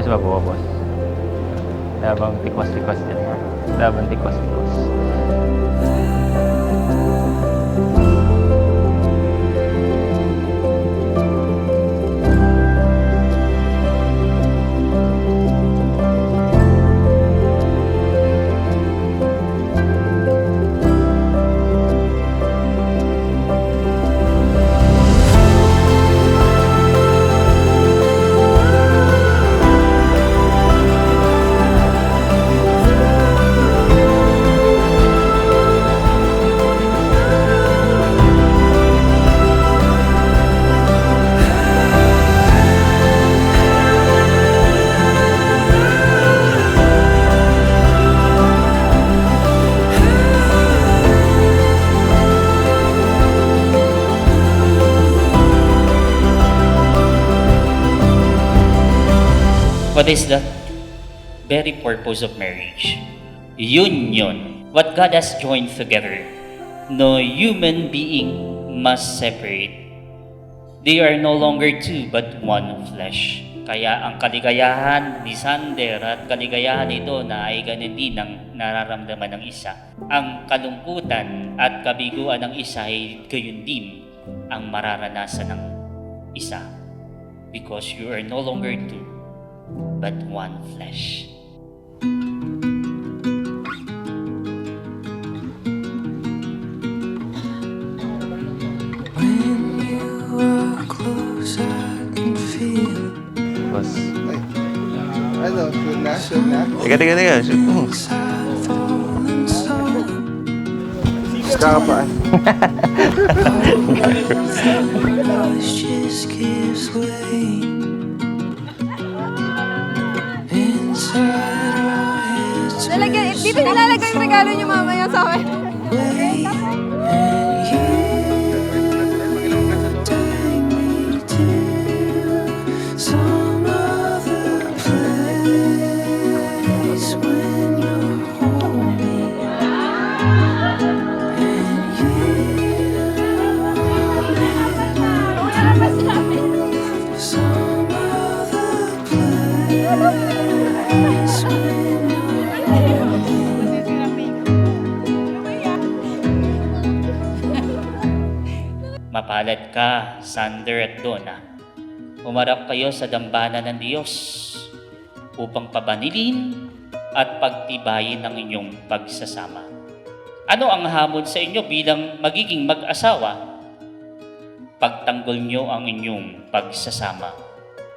ba po, boss? Labang tikwas-tikwas din. Labang tikwas-tikwas. What is the very purpose of marriage? Union. What God has joined together, no human being must separate. They are no longer two but one flesh. Kaya ang kaligayahan ni Sander at kaligayahan nito na ay ganun din ang nararamdaman ng isa. Ang kalungkutan at kabiguan ng isa ay gayon din ang mararanasan ng isa. Because you are no longer two but one flesh. When you are close, I can feel Boss. Ano, shoot na? Teka. inside falling slow. Kakapaan. Voice just gives way. Inside our heads, Dito nilalagay yung regalo niyo mamaya sa akin. way. And you take me to some other place when you're home. And some other place when Mapalad ka, Sander at Donna. Umarap kayo sa dambana ng Diyos upang pabanilin at pagtibayin ang inyong pagsasama. Ano ang hamon sa inyo bilang magiging mag-asawa? Pagtanggol nyo ang inyong pagsasama,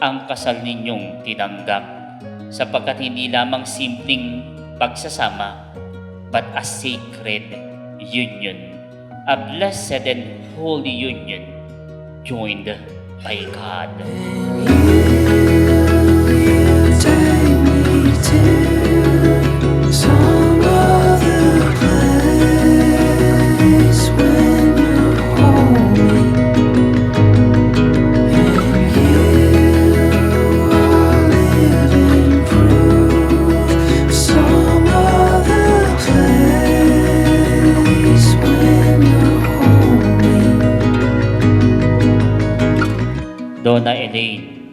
ang kasal ninyong tinanggap, sapagkat hindi lamang simpleng pagsasama, but a sacred union, a blessed and holy union, joined by God. take me to some other place when you're home. And you are living proof. Some other place when you're home. Donna Elaine,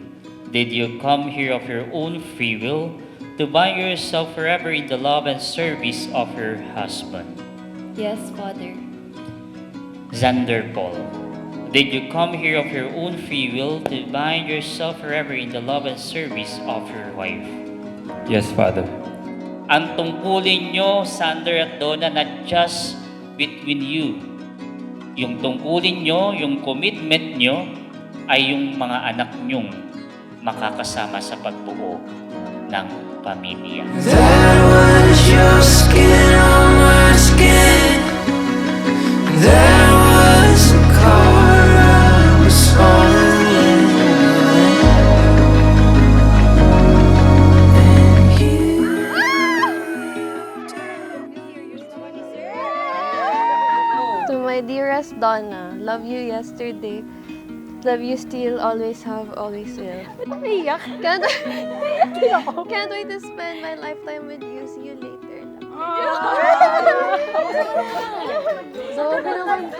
did you come here of your own free will to bind yourself forever in the love and service of your husband? Yes, Father. Xander Paul, did you come here of your own free will to bind yourself forever in the love and service of your wife? Yes, Father. Ang tungkulin nyo, Sander at Donna, not just between you. Yung tungkulin nyo, yung commitment nyo, ay yung mga anak nyong makakasama sa pagbuo ng pamilya. That was your skin on my skin. That was the car I was following. And you To my dearest Donna, love you yesterday. Love you still, always have, always will. Naiyak? Can't wait to spend my lifetime with you. See you later. Sobrang naman to.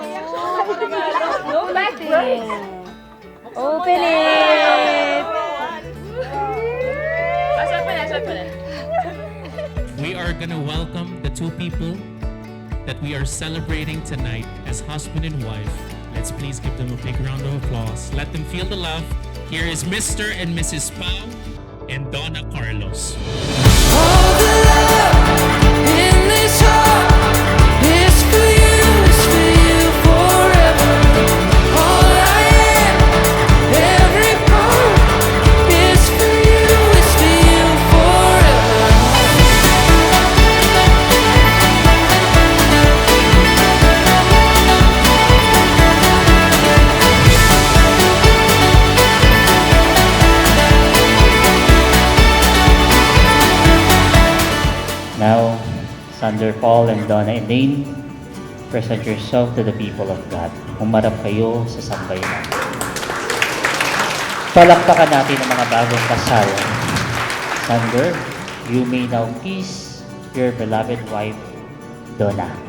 Open it! are gonna welcome the two people that we are celebrating tonight as husband and wife. Let's please give them a big round of applause. Let them feel the love. Here is Mr. and Mrs. Pau and Donna Carlos. All the love in this heart is for you forever. All I am, every part is for you forever. Now, Sander Paul and Donna Elaine, present yourself to the people of God. Umarap kayo sa sambayanan. Palakpakan natin ang mga bagong kasal. Sander, you may now kiss your beloved wife, Donna.